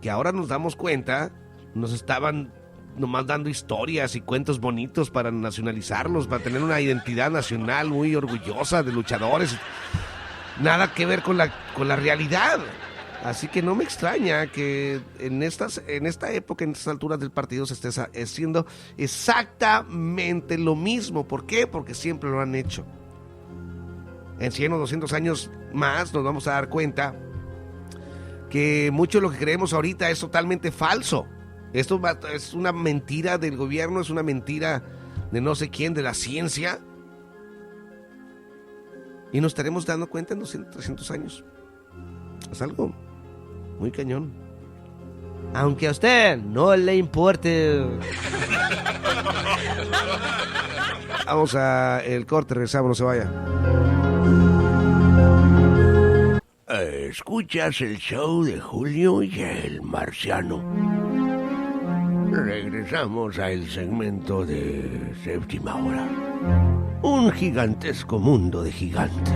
que ahora nos damos cuenta, nos estaban nomás dando historias y cuentos bonitos para nacionalizarlos, para tener una identidad nacional muy orgullosa de luchadores. Nada que ver con la realidad. Así que no me extraña que en esta época, en estas alturas del partido, se esté haciendo exactamente lo mismo. ¿Por qué? Porque siempre lo han hecho. En 100 o 200 años más nos vamos a dar cuenta que mucho de lo que creemos ahorita es totalmente falso. Esto es una mentira del gobierno, es una mentira de no sé quién, de la ciencia. Y nos estaremos dando cuenta en 200, 300 años. Es algo muy cañón. Aunque a usted no le importe. Vamos a el corte, regresamos, no se vaya. Escuchas el show de Julio y el Marciano. Regresamos al segmento de Séptima Hora. Un gigantesco mundo de gigantes.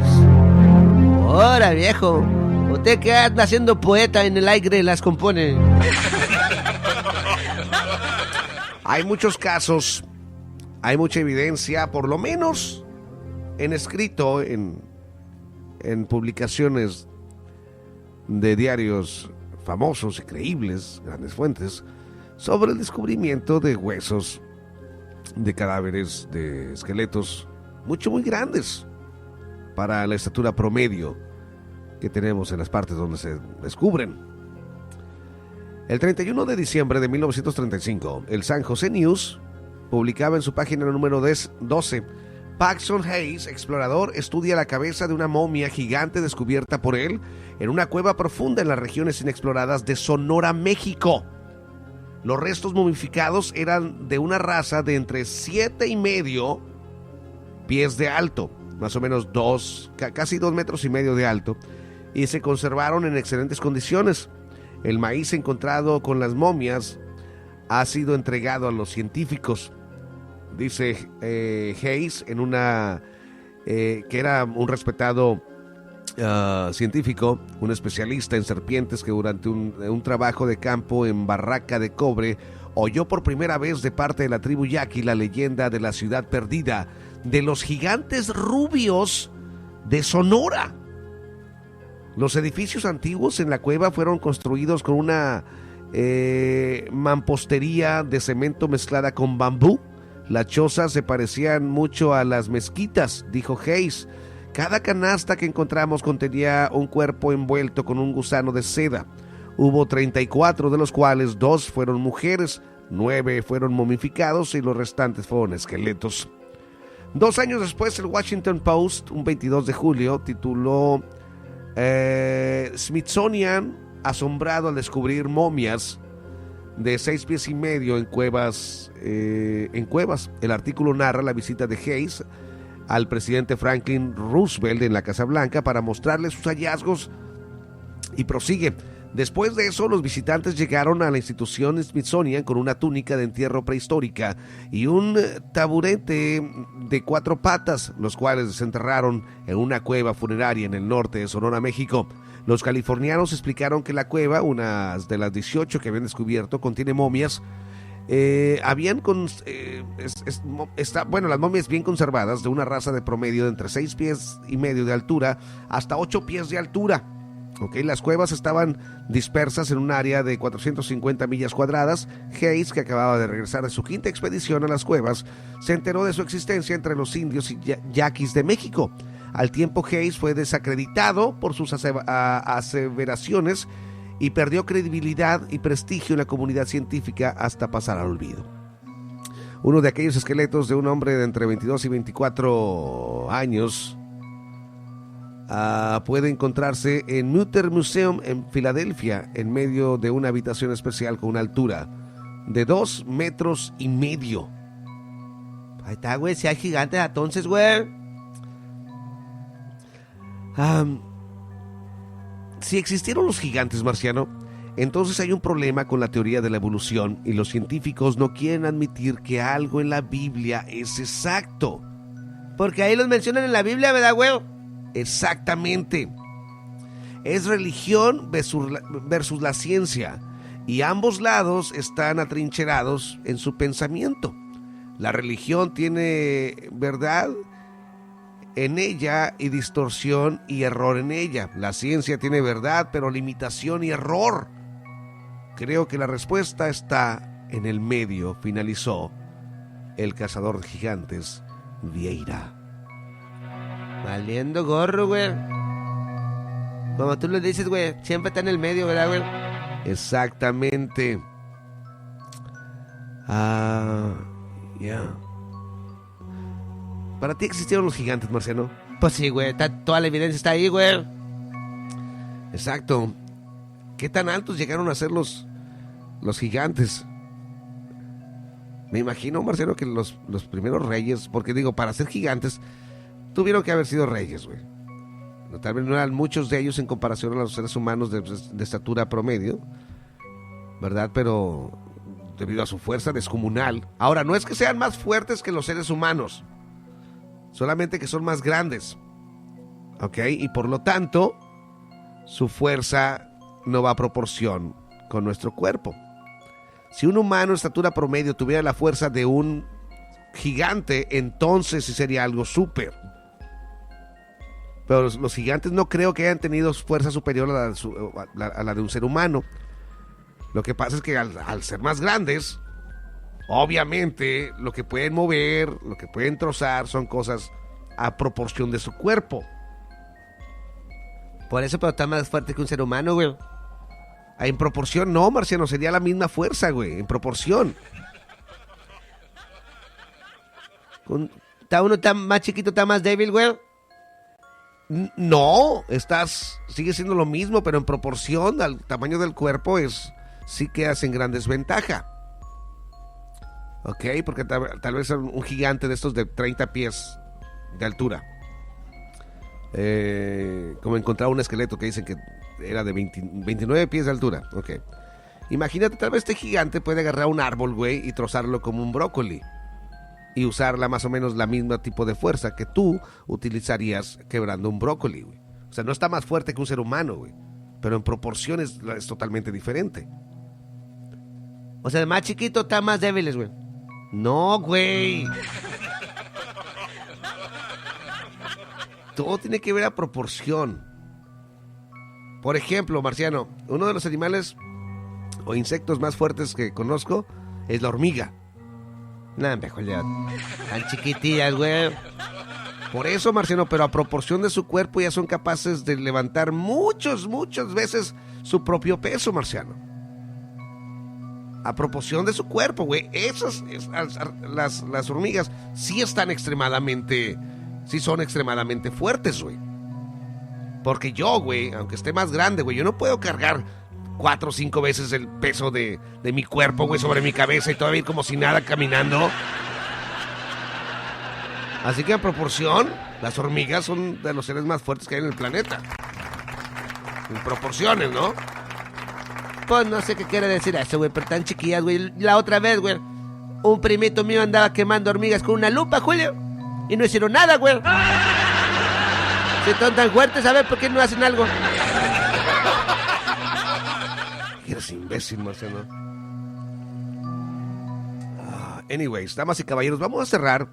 Ahora, viejo. Usted que anda siendo poeta en el aire las compone. Hay muchos casos, hay mucha evidencia, por lo menos en escrito, en publicaciones de diarios famosos y creíbles, grandes fuentes, sobre el descubrimiento de huesos, de cadáveres, de esqueletos muy grandes para la estatura promedio que tenemos en las partes donde se descubren. El 31 de diciembre de 1935, el San Jose News publicaba en su página número 12: Paxton Hayes, explorador, estudia la cabeza de una momia gigante descubierta por él en una cueva profunda en las regiones inexploradas de Sonora, México. Los restos momificados eran de una raza de entre 7.5 pies de alto, más o menos casi 2,5 metros de alto, y se conservaron en excelentes condiciones. El maíz encontrado con las momias ha sido entregado a los científicos, dice Hayes, en una que era un respetado científico, un especialista en serpientes, que durante un trabajo de campo en Barraca de Cobre oyó por primera vez de parte de la tribu Yaqui la leyenda de la ciudad perdida de los gigantes rubios de Sonora. Los edificios antiguos en la cueva fueron construidos con una mampostería de cemento mezclada con bambú. Las chozas se parecían mucho a las mezquitas, dijo Hayes. Cada canasta que encontramos contenía un cuerpo envuelto con un gusano de seda. Hubo 34, de los cuales 2 fueron mujeres, 9 fueron momificados y los restantes fueron esqueletos. 2 años después, el Washington Post, un 22 de julio, tituló Smithsonian asombrado al descubrir momias de 6,5 pies en cuevas. El artículo narra la visita de Hayes al presidente Franklin Roosevelt en la Casa Blanca para mostrarle sus hallazgos, y prosigue: después de eso, los visitantes llegaron a la institución Smithsonian con una túnica de entierro prehistórica y un taburete de 4 patas, los cuales desenterraron en una cueva funeraria en el norte de Sonora, México. Los californianos explicaron que la cueva, una de las 18 que habían descubierto, contiene momias. Las momias bien conservadas, de una raza de promedio de entre 6,5 pies de altura hasta 8 pies de altura. Las cuevas estaban dispersas en un área de 450 millas cuadradas. Hayes, que acababa de regresar de su 5ª expedición a las cuevas, se enteró de su existencia entre los indios y yaquis de México. Al tiempo, Hayes fue desacreditado por sus aseveraciones y perdió credibilidad y prestigio en la comunidad científica hasta pasar al olvido. Uno de aquellos esqueletos de un hombre de entre 22 y 24 años puede encontrarse en Mutter Museum en Filadelfia, en medio de una habitación especial con una altura de 2,5 metros. Ahí está, güey, si hay gigantes entonces, güey. Si existieron los gigantes, Marciano, entonces hay un problema con la teoría de la evolución y los científicos no quieren admitir que algo en la Biblia es exacto. Porque ahí los mencionan en la Biblia, ¿verdad, güey? Exactamente. Es religión versus la ciencia, y ambos lados están atrincherados en su pensamiento. La religión tiene verdad en ella y distorsión y error en ella. La ciencia tiene verdad, pero limitación y error. Creo que la respuesta está en el medio, finalizó el cazador de gigantes, Vieira. Valiendo gorro, güey. Como tú lo dices, güey, siempre está en el medio, ¿verdad, güey? Exactamente. ¿Para ti existieron los gigantes, Marciano? Pues sí, güey, toda la evidencia está ahí, güey. Exacto. ¿Qué tan altos llegaron a ser los gigantes? Me imagino, Marciano, que los primeros reyes, porque digo, para ser gigantes, tuvieron que haber sido reyes, güey. Tal vez no eran muchos de ellos en comparación a los seres humanos de estatura promedio, ¿verdad? Pero debido a su fuerza descomunal. Ahora, no es que sean más fuertes que los seres humanos, solamente que son más grandes, ¿ok? Y por lo tanto, su fuerza no va a proporción con nuestro cuerpo. Si un humano de estatura promedio tuviera la fuerza de un gigante, entonces sí sería algo súper. Pero los gigantes no creo que hayan tenido fuerza superior a la de un ser humano. Lo que pasa es que al ser más grandes, obviamente lo que pueden mover, lo que pueden trozar son cosas a proporción de su cuerpo. Por eso, pero está más fuerte que un ser humano, güey. En proporción no, Marciano, sería la misma fuerza, güey, en proporción. Está uno tan más chiquito, está más débil, güey. No, sigue siendo lo mismo, pero en proporción al tamaño del cuerpo sí quedas en gran desventaja. Ok, porque tal vez un gigante de estos de 30 pies de altura. Como encontrar un esqueleto que dicen que era de 29 pies de altura. Ok. Imagínate, tal vez este gigante puede agarrar un árbol, güey, y trozarlo como un brócoli. Y usarla más o menos la misma tipo de fuerza que tú utilizarías quebrando un brócoli, güey. O sea, no está más fuerte que un ser humano, güey. Pero en proporciones es totalmente diferente. O sea, el más chiquito está más débiles, güey. No, güey. Todo tiene que ver a proporción. Por ejemplo, Marciano, uno de los animales o insectos más fuertes que conozco es la hormiga. Nah, mejor ya. Tan chiquitillas, güey. Por eso, Marciano, pero a proporción de su cuerpo ya son capaces de levantar muchas veces su propio peso, Marciano. A proporción de su cuerpo, güey. Las hormigas sí son extremadamente fuertes, güey. Porque yo, güey, aunque esté más grande, güey, yo no puedo cargar 4 o 5 veces el peso de mi cuerpo, güey, sobre mi cabeza y todavía ir como si nada caminando. Así que a proporción, las hormigas son de los seres más fuertes que hay en el planeta. En proporciones, ¿no? Pues no sé qué quiere decir eso, güey, pero tan chiquillas, güey. La otra vez, güey, un primito mío andaba quemando hormigas con una lupa, Julio, y no hicieron nada, güey. Si son tan fuertes, a ver por qué no hacen algo. Eres imbécil, Marciano. Anyways, damas y caballeros, vamos a cerrar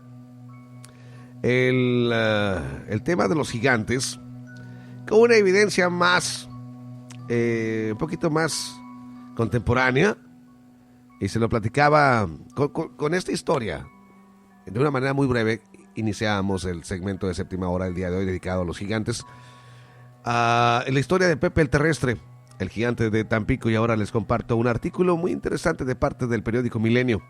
el tema de los gigantes con una evidencia más, un poquito más contemporánea. Y se lo platicaba con esta historia. De una manera muy breve, iniciamos el segmento de Séptima Hora el día de hoy dedicado a los gigantes. La historia de Pepe el Terrestre. el gigante de Tampico, y ahora les comparto un artículo muy interesante de parte del periódico Milenio.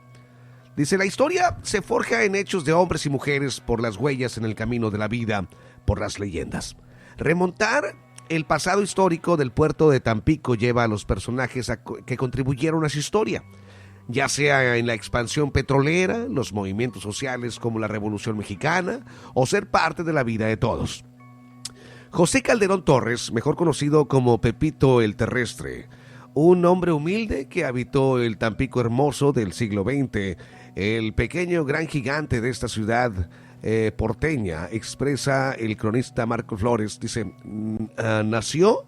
Dice: la historia se forja en hechos de hombres y mujeres, por las huellas en el camino de la vida, por las leyendas. Remontar el pasado histórico del puerto de Tampico lleva a los personajes que contribuyeron a su historia, ya sea en la expansión petrolera, los movimientos sociales como la Revolución Mexicana, o ser parte de la vida de todos. José Calderón Torres, mejor conocido como Pepito el Terrestre, un hombre humilde que habitó el Tampico hermoso del siglo XX, el pequeño gran gigante de esta ciudad porteña, expresa el cronista Marco Flores. Dice: nació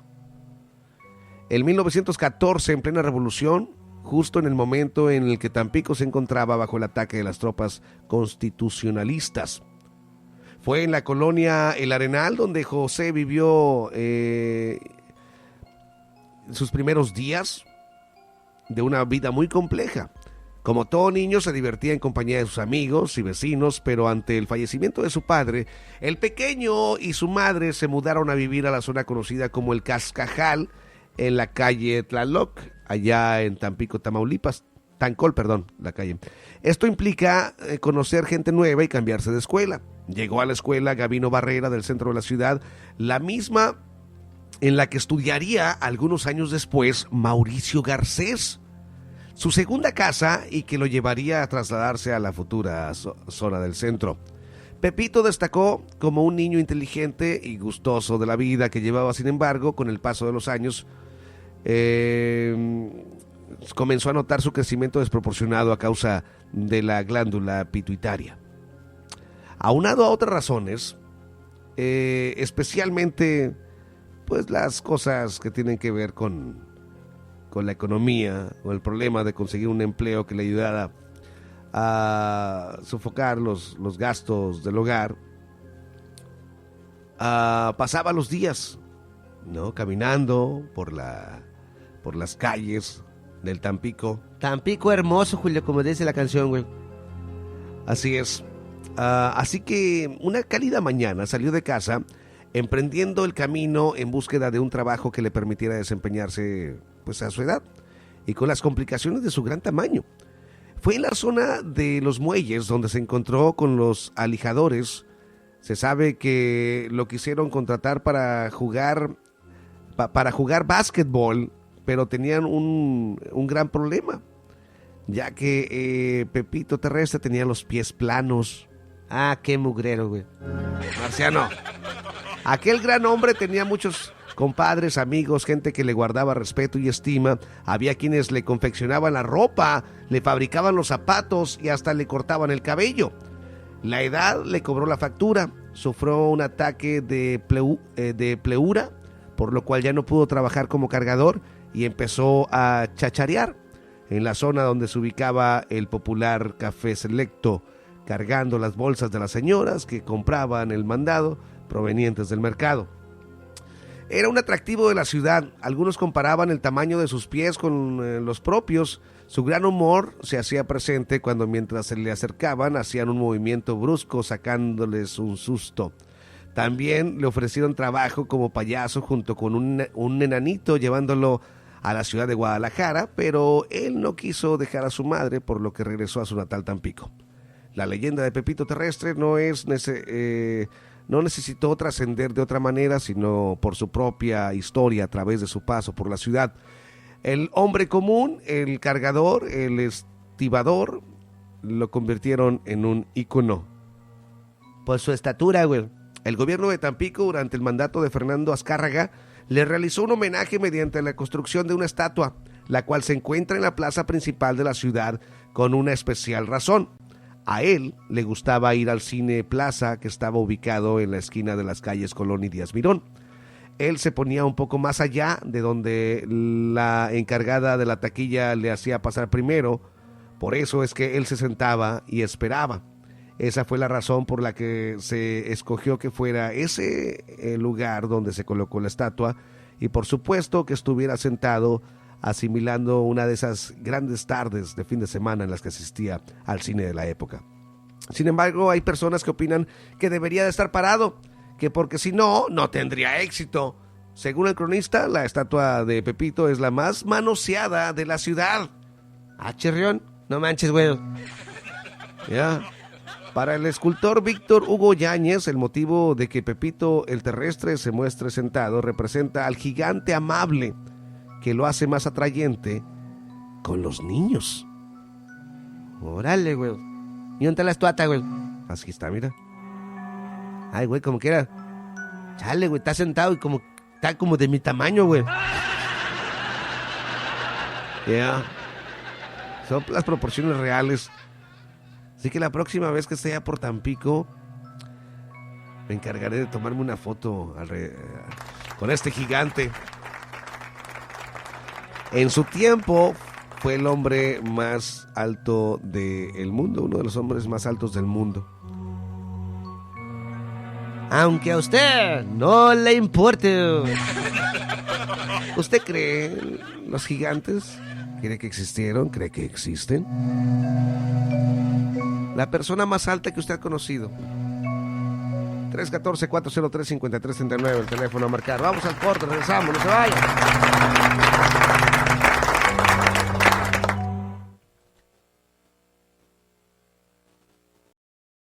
en 1914 en plena revolución, justo en el momento en el que Tampico se encontraba bajo el ataque de las tropas constitucionalistas. Fue en la colonia El Arenal donde José vivió sus primeros días de una vida muy compleja. Como todo niño, se divertía en compañía de sus amigos y vecinos, pero ante el fallecimiento de su padre, el pequeño y su madre se mudaron a vivir a la zona conocida como El Cascajal, en la calle Tlaloc, allá en Tampico, Tamaulipas. Tancol, perdón, la calle. Esto implica conocer gente nueva y cambiarse de escuela. Llegó a la escuela Gabino Barrera del centro de la ciudad, la misma en la que estudiaría algunos años después Mauricio Garcés, su segunda casa, y que lo llevaría a trasladarse a la futura zona del centro. Pepito destacó como un niño inteligente y gustoso de la vida que llevaba. Sin embargo, con el paso de los años, comenzó a notar su crecimiento desproporcionado a causa de la glándula pituitaria. Aunado a otras razones, especialmente pues las cosas que tienen que ver con la economía, o el problema de conseguir un empleo que le ayudara a sofocar los gastos del hogar, pasaba los días, ¿no?, caminando por las calles del Tampico. Tampico hermoso, Julio, como dice la canción, güey. Así es. Así que una cálida mañana salió de casa, emprendiendo el camino en búsqueda de un trabajo que le permitiera desempeñarse pues a su edad y con las complicaciones de su gran tamaño. Fue en la zona de los muelles donde se encontró con los alijadores. Se sabe que lo quisieron contratar para jugar básquetbol, pero tenían un gran problema, ya que Pepito Terrestre tenía los pies planos. Ah, qué mugrero, güey. Marciano, aquel gran hombre tenía muchos compadres, amigos, gente que le guardaba respeto y estima. Había quienes le confeccionaban la ropa, le fabricaban los zapatos y hasta le cortaban el cabello. La edad le cobró la factura. Sufrió un ataque de pleura, por lo cual ya no pudo trabajar como cargador y empezó a chacharear en la zona donde se ubicaba el popular Café Selecto, cargando las bolsas de las señoras que compraban el mandado provenientes del mercado. Era un atractivo de la ciudad. Algunos comparaban el tamaño de sus pies con los propios. Su gran humor se hacía presente cuando, mientras se le acercaban, hacían un movimiento brusco sacándoles un susto. También le ofrecieron trabajo como payaso junto con un enanito, llevándolo a la ciudad de Guadalajara, pero él no quiso dejar a su madre, por lo que regresó a su natal Tampico. La leyenda de Pepito Terrestre no necesitó trascender de otra manera, sino por su propia historia a través de su paso por la ciudad. El hombre común, el cargador, el estibador, lo convirtieron en un ícono Por su estatura, güey. El gobierno de Tampico, durante el mandato de Fernando Azcárraga, le realizó un homenaje mediante la construcción de una estatua, la cual se encuentra en la plaza principal de la ciudad con una especial razón. A él le gustaba ir al Cine Plaza, que estaba ubicado en la esquina de las calles Colón y Díaz Mirón. Él se ponía un poco más allá de donde la encargada de la taquilla le hacía pasar primero. Por eso es que él se sentaba y esperaba. Esa fue la razón por la que se escogió que fuera ese el lugar donde se colocó la estatua, y por supuesto que estuviera sentado, asimilando una de esas grandes tardes de fin de semana en las que asistía al cine de la época. Sin embargo, hay personas que opinan que debería de estar parado, que porque si no, no tendría éxito. Según el cronista, la estatua de Pepito es la más manoseada de la ciudad. Ah, chirrión. No manches, güey. Ya. Para el escultor Víctor Hugo Yáñez, el motivo de que Pepito el terrestre se muestre sentado representa al gigante amable que lo hace más atrayente con los niños. Órale, güey. ¿Y dónde está la estuata, güey? Así está, mira. Ay, güey, como quiera. Chale, güey, está sentado y como está como de mi tamaño, güey. Ya. Son las proporciones reales. Así que la próxima vez que esté allá por Tampico, me encargaré de tomarme una foto con este gigante. En su tiempo fue el hombre más alto del mundo, uno de los hombres más altos del mundo. Aunque a usted no le importe. ¿Usted cree en los gigantes? ¿Cree que existieron? ¿Cree que existen? La persona más alta que usted ha conocido. 314-403-5339, el teléfono a marcar. Vamos al corte, regresamos, no se vaya.